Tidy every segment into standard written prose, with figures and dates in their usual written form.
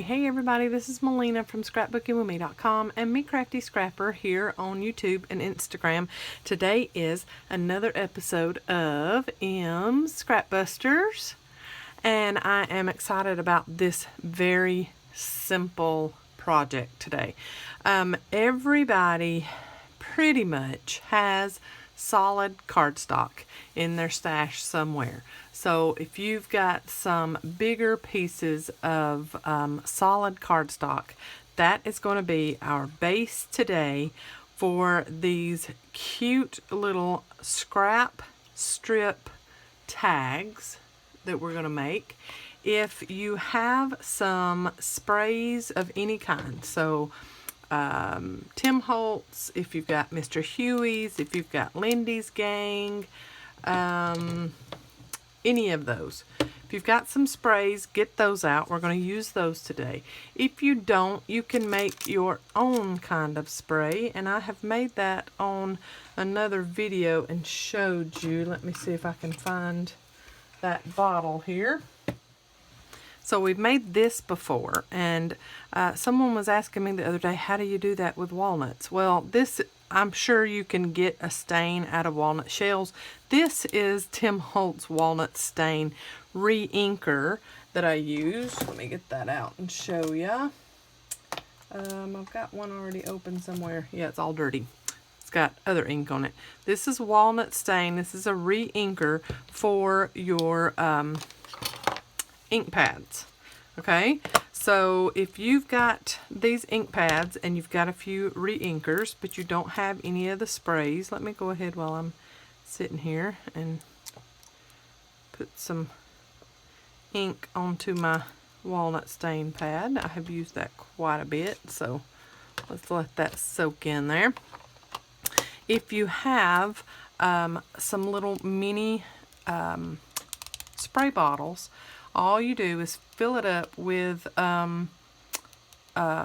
Hey everybody, this is Melina from ScrapbookingwithME.com and Me Crafty Scrapper here on YouTube and Instagram. Today is another episode of M's Scrapbusters, and I am excited about this very simple project today. Everybody pretty much has solid cardstock in their stash somewhere. So if you've got some bigger pieces of solid cardstock, that is going to be our base today for these cute little scrap strip tags that we're going to make. If you have some sprays of any kind, so Tim Holtz, if you've got Mr. Huey's, if you've got Lindy's Gang, any of those. If you've got some sprays, get those out. We're going to use those today. If you don't, you can make your own kind of spray, and I have made that on another video and showed you. Let me see if I can find that bottle here. So we've made this before, and someone was asking me the other day, how do you do that with walnuts? Well, this, I'm sure you can get a stain out of walnut shells. This is Tim Holtz Walnut Stain Re-Inker that I use. Let me get that out and show ya. I've got one already open somewhere. Yeah, it's all dirty. It's got other ink on it. This is Walnut Stain. This is a Re-Inker for your ink pads. Okay, so if you've got these ink pads and you've got a few re-inkers but you don't have any of the sprays, let me go ahead while I'm sitting here and put some ink onto my walnut stain pad. I have used that quite a bit, so let's let that soak in there. If you have some little mini spray bottles, all you do is fill it up with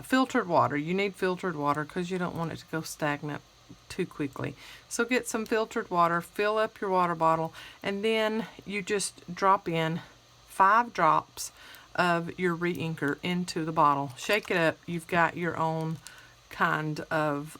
filtered water. You need filtered water because you don't want it to go stagnant too quickly. So get some filtered water, fill up your water bottle, and then you just drop in 5 drops of your re-inker into the bottle. Shake it up. You've got your own kind of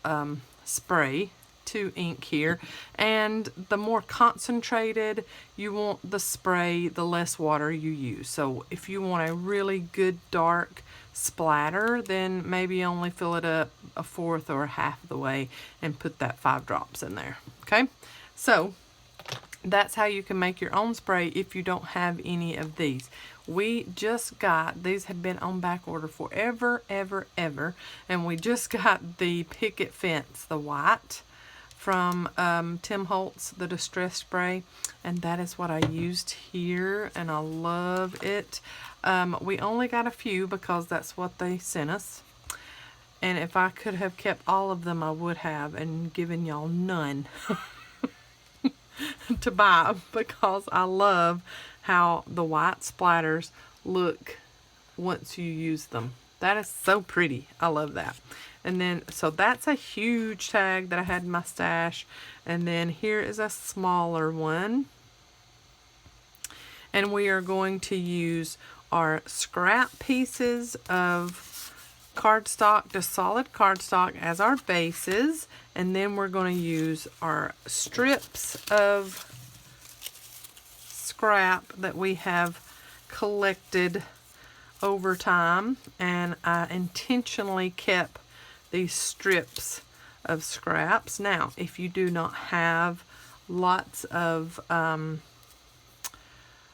spray to ink here, and the more concentrated you want the spray, the less water you use. So if you want a really good dark splatter, then maybe only fill it up a fourth or half of the way and put that 5 drops in there. Okay, so that's how you can make your own spray if you don't have any of these. We just got, these have been on back order forever, ever, and we just got the picket fence, the white, from Tim Holtz, the distress spray, and that is what I used here, and I love it. We only got a few because that's what they sent us, and if I could have kept all of them I would have, and given y'all none to buy, because I love how the white splatters look once you use them. That is so pretty. I love that. And then, so that's a huge tag that I had in my stash. And then here is a smaller one. And we are going to use our scrap pieces of cardstock, just solid cardstock, as our bases. And then we're going to use our strips of scrap that we have collected over time. And I intentionally kept these strips of scraps. Now, if you do not have lots of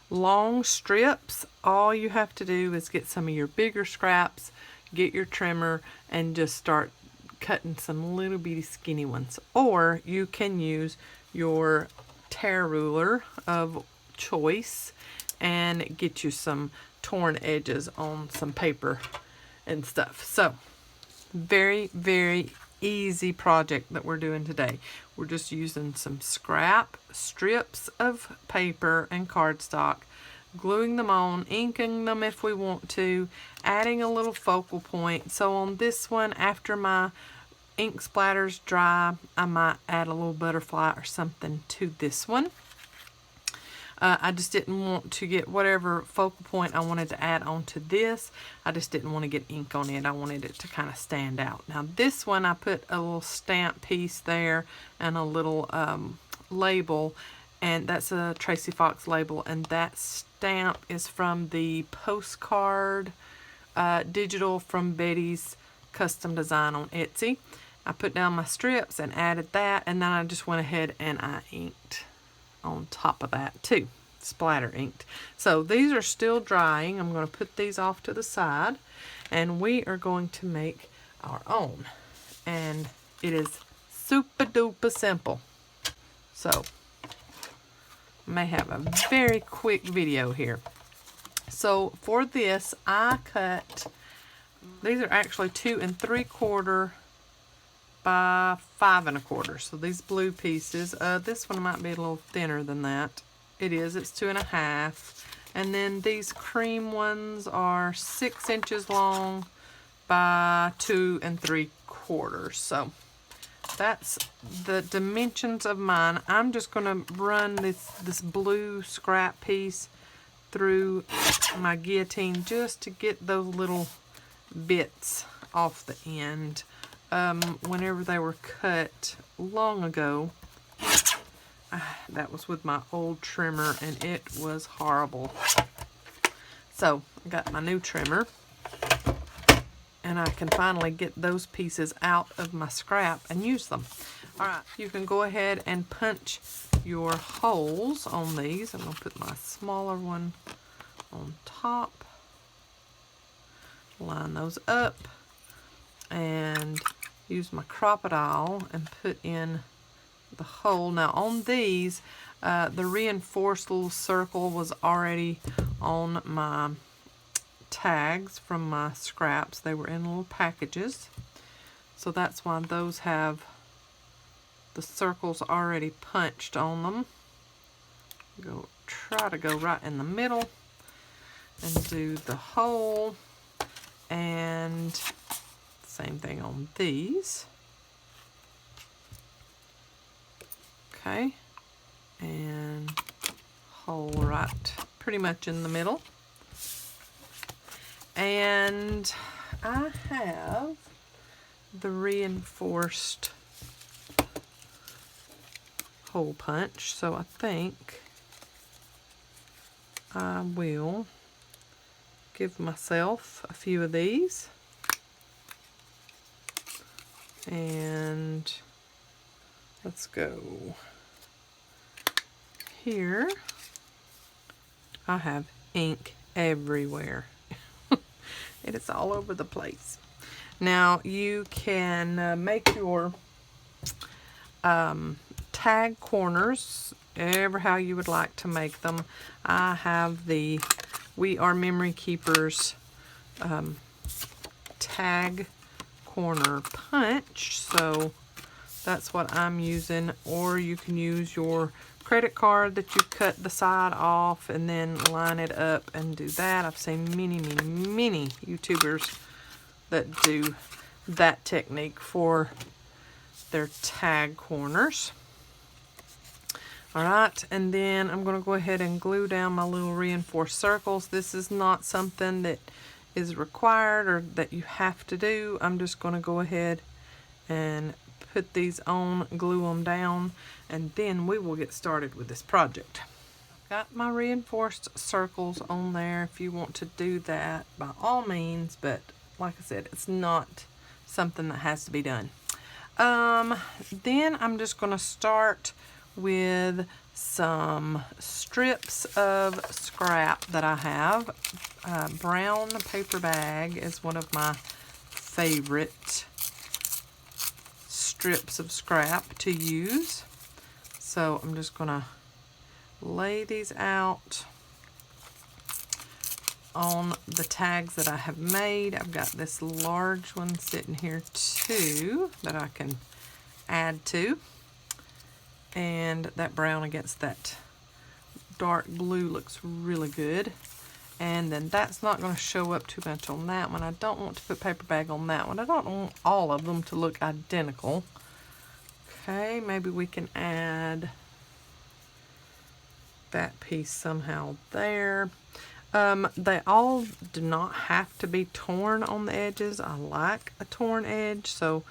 long strips, all you have to do is get some of your bigger scraps, get your trimmer, and just start cutting some little bitty skinny ones. Or you can use your tear ruler of choice and get you some torn edges on some paper and stuff. So very, very easy project that we're doing today. We're just using some scrap strips of paper and cardstock, gluing them on, inking them if we want to, adding a little focal point. So on this one, after my ink splatters dry, I might add a little butterfly or something to this one. I just didn't want to get whatever focal point I wanted to add onto this. I just didn't want to get ink on it. I wanted it to kind of stand out. Now this one I put a little stamp piece there and a little label, and that's a Tracy Fox label, and that stamp is from the postcard digital from Betty's Custom Design on Etsy. I put down my strips and added that, and then I just went ahead and I inked on top of that too, splatter inked. So these are still drying. I'm going to put these off to the side, and we are going to make our own, and it is super duper simple. So I may have a very quick video here. So for this, I cut, these are actually 2 3/4 by 5 1/4. So these blue pieces, this one might be a little thinner than that. It is, it's 2 1/2. And then these cream ones are 6 inches long by 2 3/4. So that's the dimensions of mine. I'm just going to run this blue scrap piece through my guillotine just to get those little bits off the end. Whenever they were cut long ago, that was with my old trimmer, and it was horrible. So I got my new trimmer, and I can finally get those pieces out of my scrap and use them. Alright, you can go ahead and punch your holes on these. I'm going to put my smaller one on top, line those up, and use my crocodile and put in the hole. Now on these, the reinforced little circle was already on my tags from my scraps. They were in little packages, so that's why those have the circles already punched on them. Try to go right in the middle and do the hole, and same thing on these. Okay, and hole right pretty much in the middle. And I have the reinforced hole punch, so I think I will give myself a few of these, and let's go here. I have ink everywhere. It is all over the place. Now you can make your tag corners ever how you would like to make them. I have the We Are Memory Keepers tag corner punch, so that's what I'm using. Or you can use your credit card that you cut the side off and then line it up and do that. I've seen many YouTubers that do that technique for their tag corners. Alright, and then I'm going to go ahead and glue down my little reinforced circles. This is not something that is required or that you have to do. I'm just going to go ahead and put these on, glue them down, and then we will get started with this project. I've got my reinforced circles on there if you want to do that, by all means, but like I said, it's not something that has to be done. Then I'm just going to start with some strips of scrap that I have. Brown paper bag is one of my favorite strips of scrap to use. So I'm just going to lay these out on the tags that I have made. I've got this large one sitting here too that I can add to. And that brown against that dark blue looks really good. And then that's not going to show up too much on that one. I don't want to put paper bag on that one. I don't want all of them to look identical. Okay, maybe we can add that piece somehow there. They all do not have to be torn on the edges. I like a torn edge, so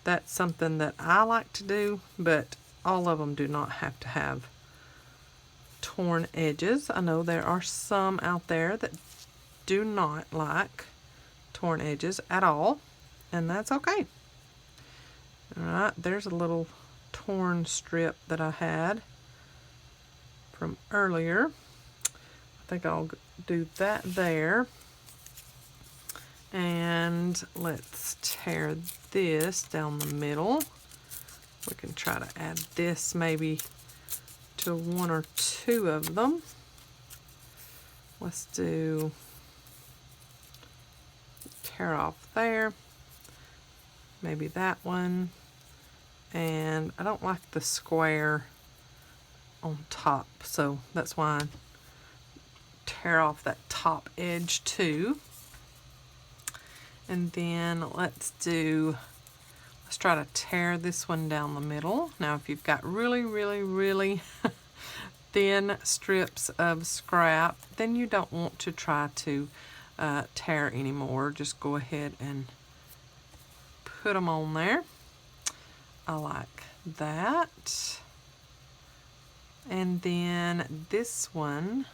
that's something that I like to do, but all of them do not have to have torn edges. I know there are some out there that do not like torn edges at all, and that's okay. Alright, there's a little torn strip that I had from earlier. I think I'll do that there. And let's tear this down the middle. We can try to add this maybe to one or two of them. Let's do tear off there. Maybe that one. And I don't like the square on top, so that's why I tear off that top edge too. And then let's try to tear this one down the middle. Now if you've got really thin strips of scrap, then you don't want to try to tear anymore. Just go ahead and put them on there. I like that. And then this one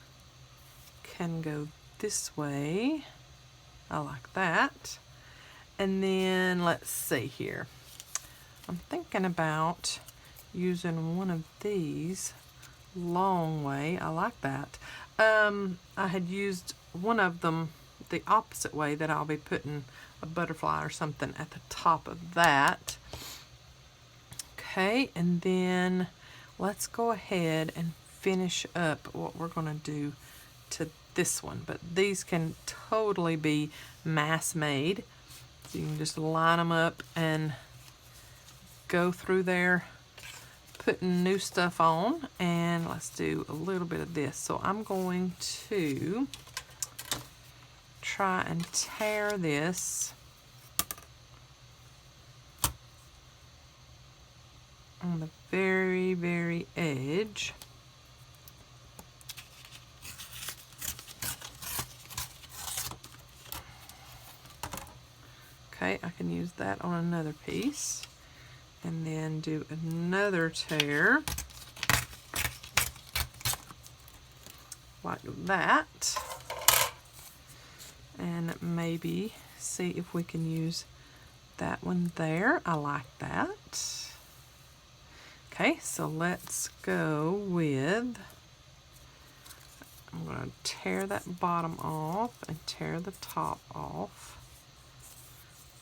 can go this way. I like that. And then let's see here. I'm thinking about using one of these long way. I like that. I had used one of them the opposite way, that I'll be putting a butterfly or something at the top of that. Okay, and then let's go ahead and finish up what we're going to do to this one. But these can totally be mass made. So you can just line them up and go through there putting new stuff on. And let's do a little bit of this. So I'm going to try and tear this on the very edge. Okay, I can use that on another piece. And then do another tear like that. And maybe see if we can use that one there. I like that. Okay, so let's go with, I'm going to tear that bottom off and tear the top off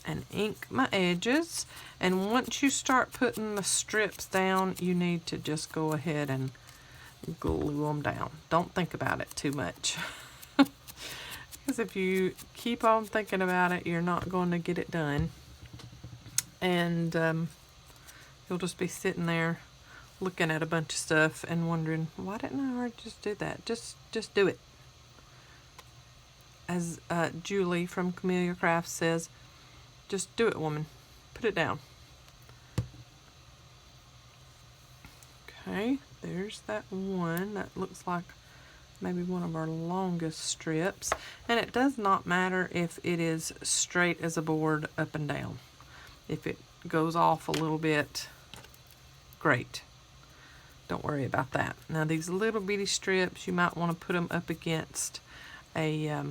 and ink my edges. And once you start putting the strips down, you need to just go ahead and glue them down. Don't think about it too much. Because if you keep on thinking about it, you're not going to get it done. And you'll just be sitting there looking at a bunch of stuff and wondering, why didn't I already just do that? Just do it. As Julie from Camellia Crafts says, just do it, woman. Put it down. Okay, there's that one. That looks like maybe one of our longest strips. And it does not matter if it is straight as a board up and down. If it goes off a little bit, great. Don't worry about that. Now these little bitty strips, you might want to put them up against a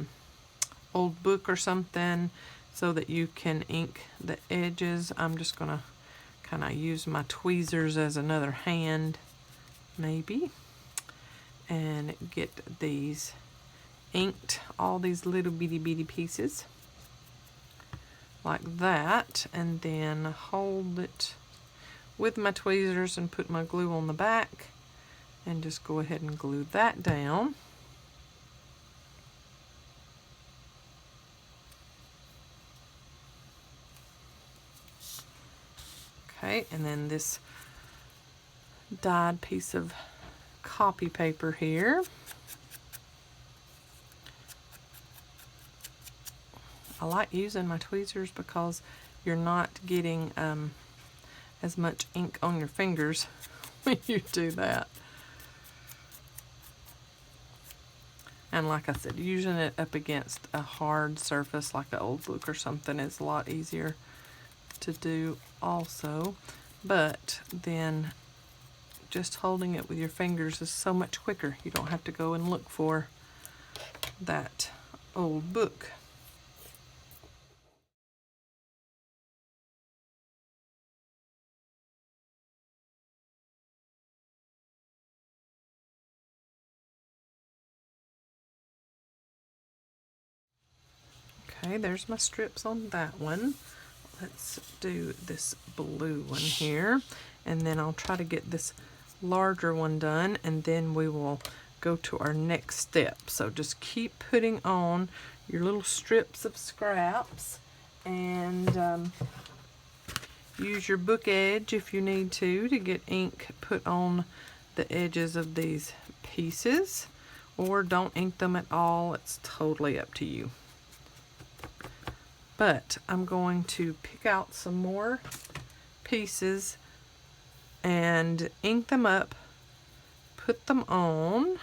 old book or something so that you can ink the edges. I'm just going to kind of use my tweezers as another hand, maybe, and get these inked, all these little bitty pieces like that, and then hold it with my tweezers and put my glue on the back and just go ahead and glue that down. Okay, and then this dyed piece of copy paper here. I like using my tweezers because you're not getting as much ink on your fingers when you do that. And like I said, using it up against a hard surface like an old book or something is a lot easier to do also. But then just holding it with your fingers is so much quicker. You don't have to go and look for that old book. Okay, there's my strips on that one. Let's do this blue one here, and then I'll try to get this larger one done, and then we will go to our next step. So just keep putting on your little strips of scraps, and use your book edge if you need to get ink put on the edges of these pieces, or don't ink them at all. It's totally up to you. But I'm going to pick out some more pieces and ink them up, put them on.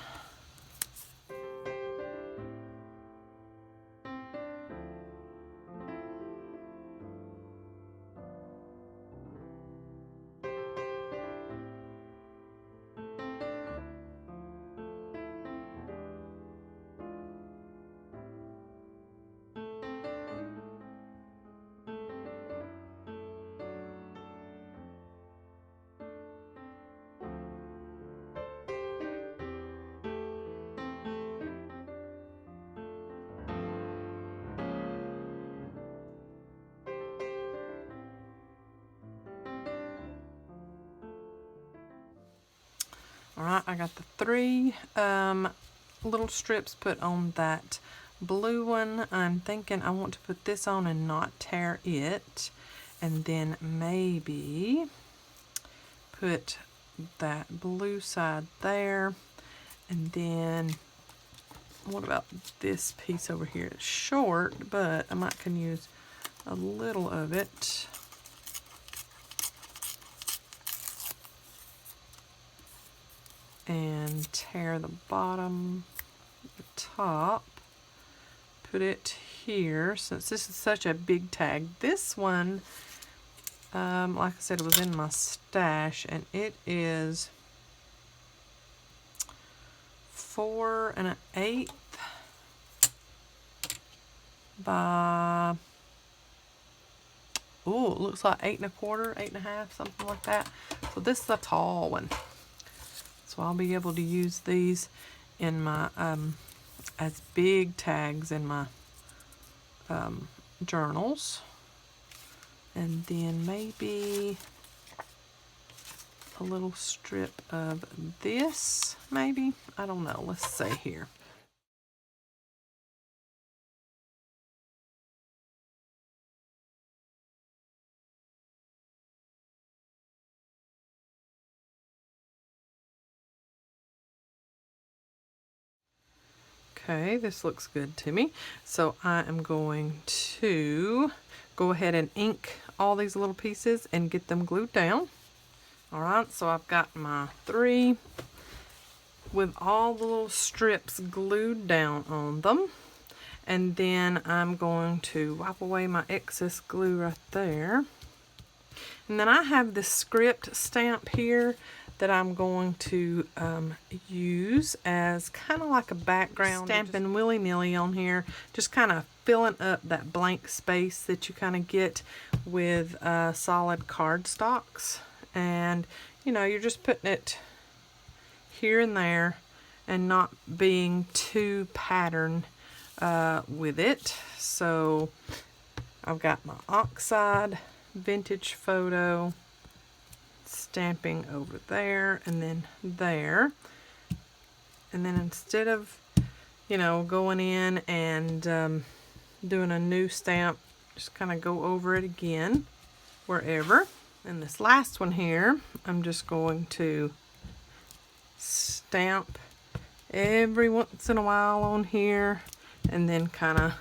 Alright, I got the 3 little strips put on that blue one. I'm thinking I want to put this on and not tear it, and then maybe put that blue side there, and then what about this piece over here? It's short, but I might can use a little of it. And tear the bottom, the top, put it here. Since this is such a big tag, this one, like I said, it was in my stash, and it is 4 1/8 by, oh, it looks like 8 1/4, 8 1/2, something like that. So this is a tall one. So I'll be able to use these in my, as big tags in my journals. And then maybe a little strip of this, maybe. I don't know. Let's see here. Okay, this looks good to me. So I am going to go ahead and ink all these little pieces and get them glued down. All right, so I've got my 3 with all the little strips glued down on them. And then I'm going to wipe away my excess glue right there. And then I have this script stamp here that I'm going to use as kind of like a background. Stamping willy-nilly on here, just kind of filling up that blank space that you kind of get with solid cardstocks. And, you know, you're just putting it here and there and not being too patterned with it. So I've got my oxide vintage photo stamping over there and then there, and then instead of, you know, going in and doing a new stamp, just kind of go over it again wherever. And this last one here, I'm just going to stamp every once in a while on here, and then kind of,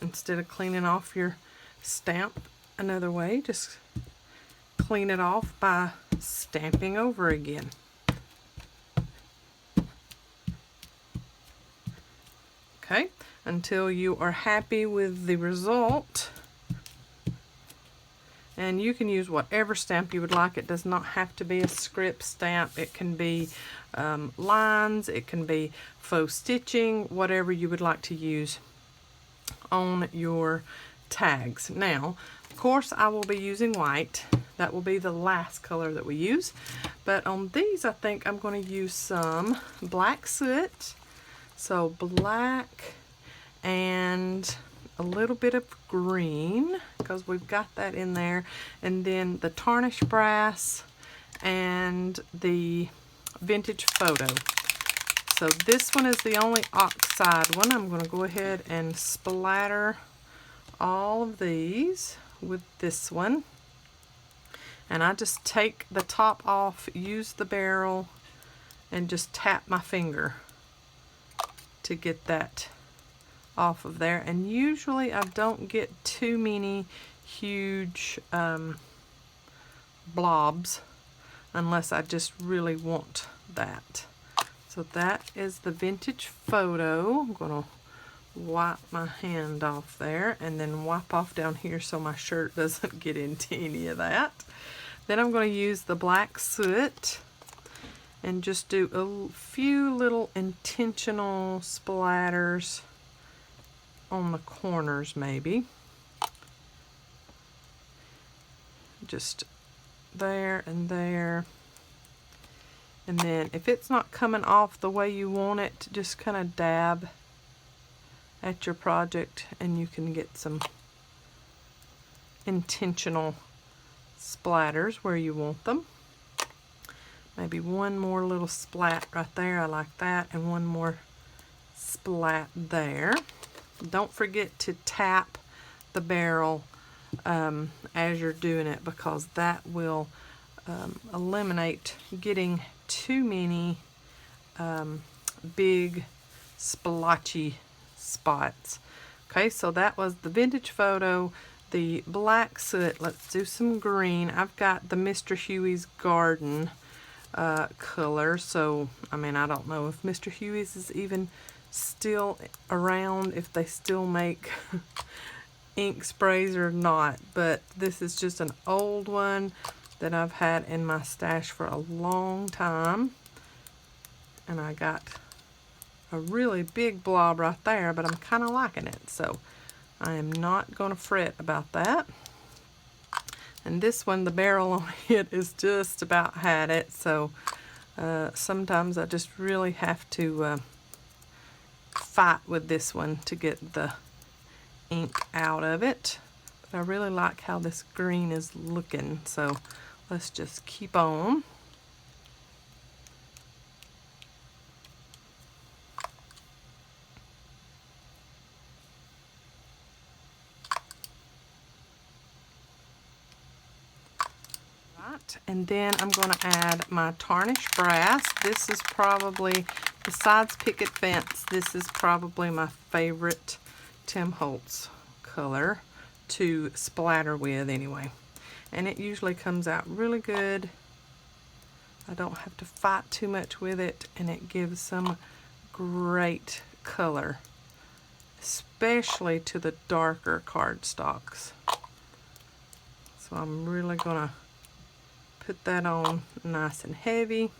instead of cleaning off your stamp another way, just clean it off by stamping over again. Okay, until you are happy with the result. And you can use whatever stamp you would like. It does not have to be a script stamp. It can be lines, it can be faux stitching, whatever you would like to use on your tags. Now, of course, I will be using white. That will be the last color that we use. But on these, I think I'm going to use some black soot. So black and a little bit of green, because we've got that in there, and then the tarnished brass and the vintage photo. So this one is the only oxide one. I'm going to go ahead and splatter all of these with this one, and I just take the top off, use the barrel, and just tap my finger to get that off of there. And usually I don't get too many huge blobs unless I just really want that. So that is the vintage photo. I'm going to wipe my hand off there and then wipe off down here so my shirt doesn't get into any of that. Then I'm going to use the black soot and just do a few little intentional splatters on the corners, maybe. Just there and there. And then if it's not coming off the way you want it, just kind of dab at your project and you can get some intentional splatters where you want them. Maybe one more little splat right there, I like that, and one more splat there. Don't forget to tap the barrel as you're doing it, because that will eliminate getting too many big splotchy spots. Okay, so that was the vintage photo, the black soot. Let's do some green. I've got the Mr. Huey's Garden color, so I mean, I don't know if Mr. Huey's is even still around, if they still make ink sprays or not, but this is just an old one that I've had in my stash for a long time, and I got a really big blob right there, but I'm kind of liking it, so I am not going to fret about that. And this one, the barrel on it is just about had it, so sometimes I just really have to fight with this one to get the ink out of it. But I really like how this green is looking, so let's just keep on. And then I'm going to add my tarnished brass. This is probably, besides Picket Fence, this is probably my favorite Tim Holtz color to splatter with anyway. And it usually comes out really good. I don't have to fight too much with it, and it gives some great color, especially to the darker cardstocks. So I'm really going to put that on nice and heavy.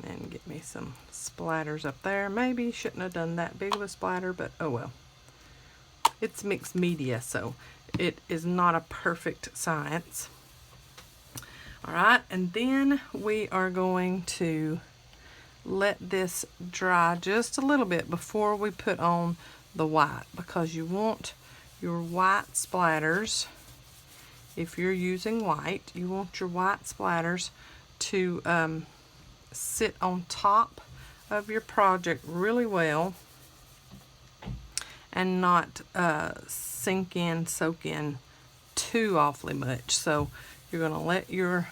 And get me some splatters up there. Maybe shouldn't have done that big of a splatter, but oh well. It's mixed media, so it is not a perfect science. Alright, and then we are going to let this dry just a little bit before we put on the white, because you want your white splatters, if you're using white, you want your white splatters to sit on top of your project really well and not soak in too awfully much. So you're going to let your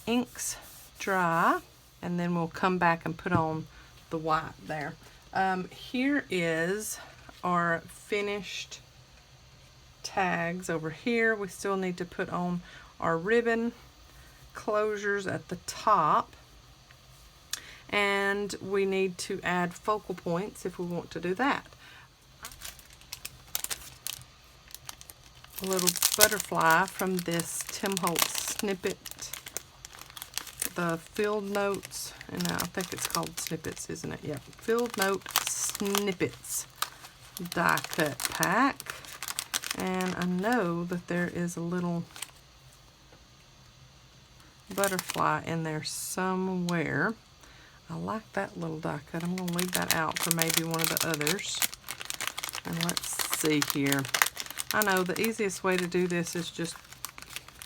inks dry, and then we'll come back and put on the white there. Here is our finished tags over here. We still need to put on our ribbon closures at the top. And we need to add focal points if we want to do that. A little butterfly from this Tim Holtz snippet, the Field Notes, and I think it's called Snippets, isn't it? Yeah, Field Note Snippets die cut pack. And I know that there is a little butterfly in there somewhere. I like that little die cut. I'm going to leave that out for maybe one of the others. And let's see here. I know the easiest way to do this is just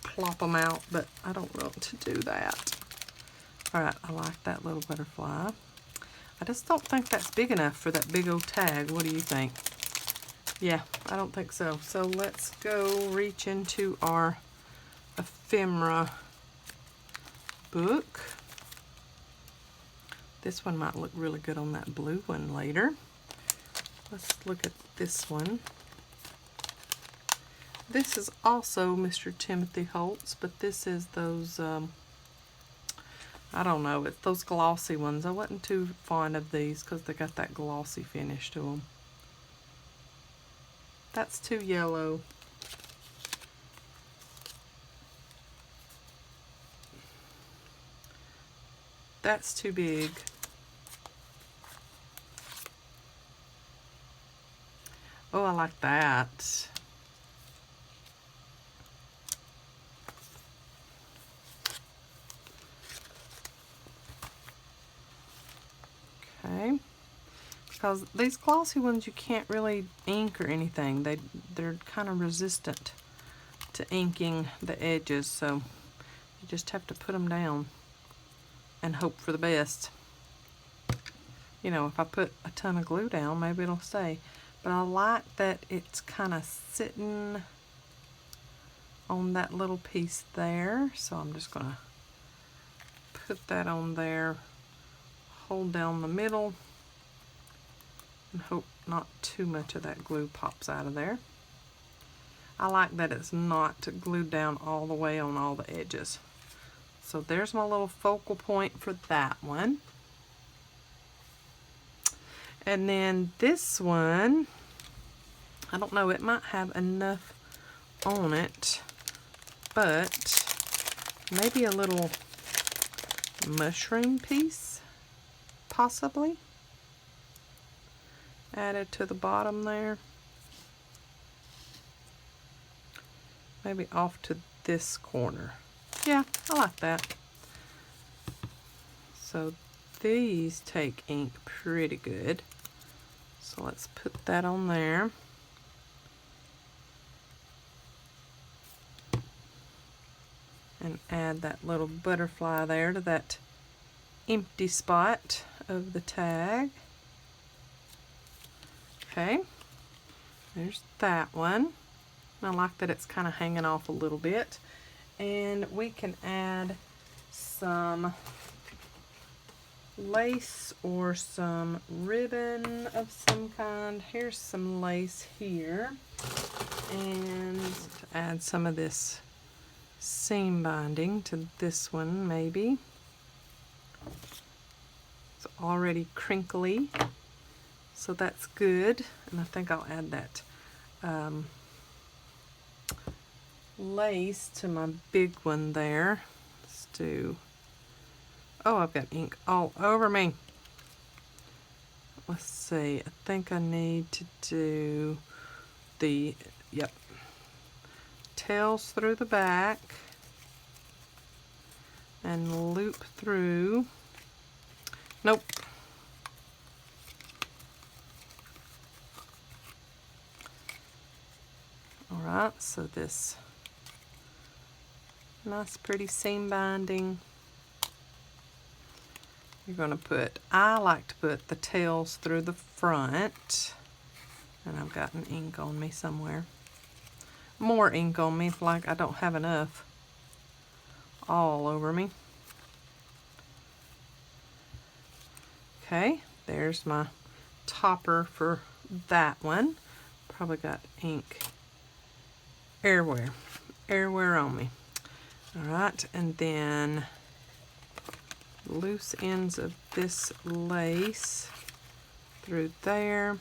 plop them out, but I don't want to do that. Alright, I like that little butterfly. I just don't think that's big enough for that big old tag. What do you think? Yeah, I don't think so. So let's go reach into our ephemera book. This one might look really good on that blue one later. Let's look at this one. This is also Mr. Timothy Holtz, but this is those, I don't know, it's those glossy ones. I wasn't too fond of these because they got that glossy finish to them. That's too yellow. That's too big. Oh, I like that. Okay. Because these glossy ones you can't really ink or anything. They're kind of resistant to inking the edges, so you just have to put them down and hope for the best. You know, if I put a ton of glue down, maybe it'll stay. But I like that it's kind of sitting on that little piece there. So I'm just going to put that on there, hold down the middle, and hope not too much of that glue pops out of there. I like that it's not glued down all the way on all the edges. So there's my little focal point for that one. And then this one, I don't know, it might have enough on it, but maybe a little mushroom piece, possibly, added to the bottom there. Maybe off to this corner. Yeah, I like that. So these take ink pretty good. So let's put that on there. And add that little butterfly there to that empty spot of the tag. Okay, there's that one. I like that it's kind of hanging off a little bit. And we can add some lace or some ribbon of some kind. Here's some lace here. And to add some of this seam binding to this one, maybe. It's already crinkly, so that's good. And I think I'll add that lace to my big one there. Let's do, oh, I've got ink all over me. Let's see, I think I need to do the, yep, tails through the back and loop through. Nope. Alright, so this nice pretty seam binding. You're going to put, I like to put the tails through the front. And I've got an ink on me somewhere. More ink on me, like I don't have enough all over me. Okay, there's my topper for that one. Probably got ink everywhere on me. Alright, and then loose ends of this lace through there.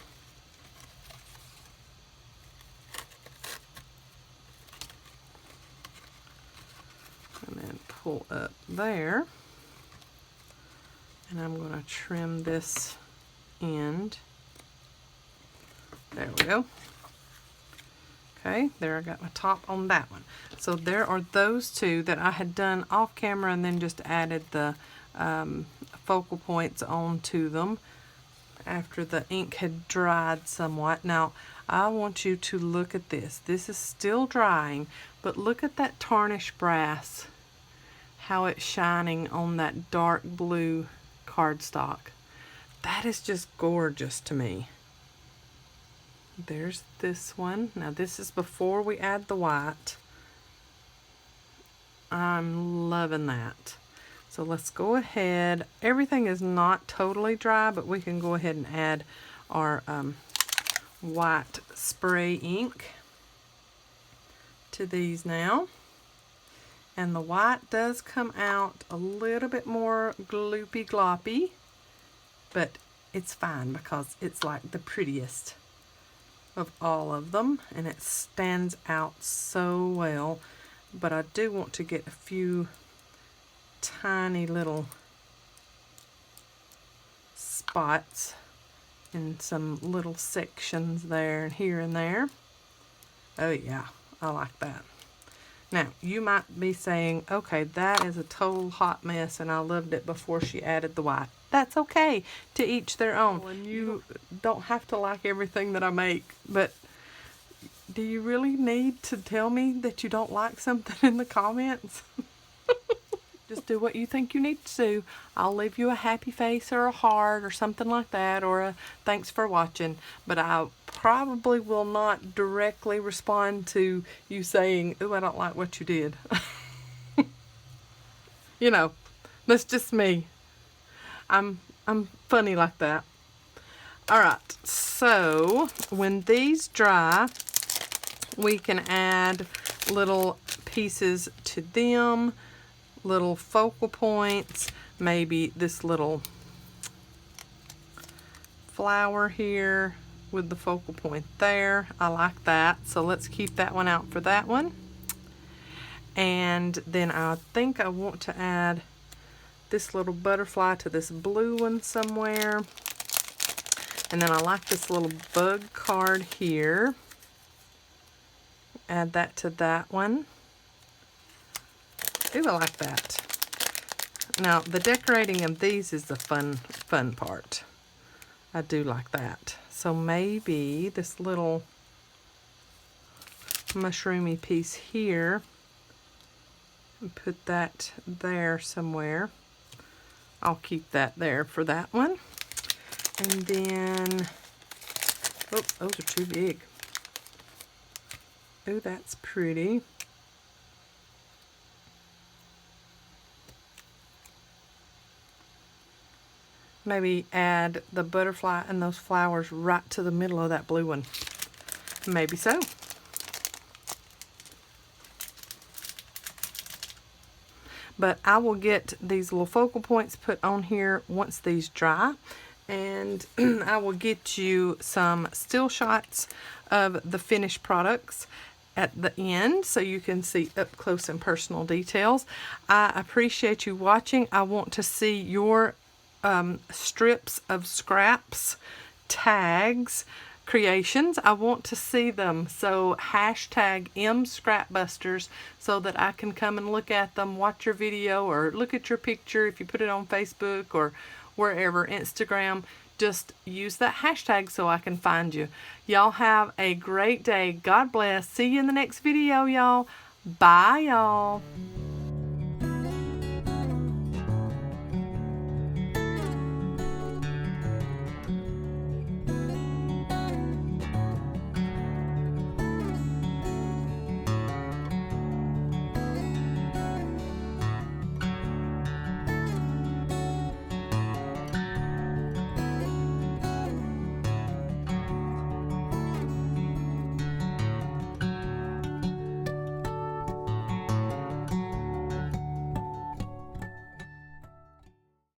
And then pull up there. And I'm going to trim this end. There we go. Okay, there I got my top on that one. So there are those two that I had done off camera and then just added the focal points onto them after the ink had dried somewhat. Now, I want you to look at this. This is still drying, but look at that tarnished brass, how it's shining on that dark blue cardstock. That is just gorgeous to me. There's this one. Now this is before we add the white. I'm loving that. So let's go ahead. Everything is not totally dry, but we can go ahead and add our white spray ink to these now. And the white does come out a little bit more gloopy gloppy, but it's fine because it's like the prettiest of all of them, and it stands out so well. But I do want to get a few tiny little spots in some little sections there and here and there. Oh yeah, I like that. Now you might be saying, okay, that is a total hot mess and I loved it before she added the white. That's okay, to each their own. And you don't have to like everything that I make, but do you really need to tell me that you don't like something in the comments? Just do what you think you need to do. I'll leave you a happy face or a heart or something like that, or a thanks for watching, but I probably will not directly respond to you saying, ooh, I don't like what you did. You know, that's just me. I'm funny like that. Alright, so when these dry, we can add little pieces to them, little focal points, maybe this little flower here with the focal point there. I like that, so let's keep that one out for that one. And then I think I want to add this little butterfly to this blue one somewhere. And then I like this little bug card here. Add that to that one. Ooh, I like that. Now, the decorating of these is the fun part. I do like that. So maybe this little mushroomy piece here, and put that there somewhere. I'll keep that there for that one. And then, oh, those are too big. Oh, that's pretty. Maybe add the butterfly and those flowers right to the middle of that blue one. Maybe so. But I will get these little focal points put on here once these dry, and I will get you some still shots of the finished products at the end so you can see up close and personal details. I appreciate you watching. I want to see your strips of scraps, tags, creations. I want to see them, so hashtag #MScrapbusters so that I can come and look at them, watch your video, or look at your picture if you put it on Facebook or wherever, Instagram. Just use that hashtag so I can find you. Y'all have a great day. God bless. See you in the next video, y'all. Bye, y'all.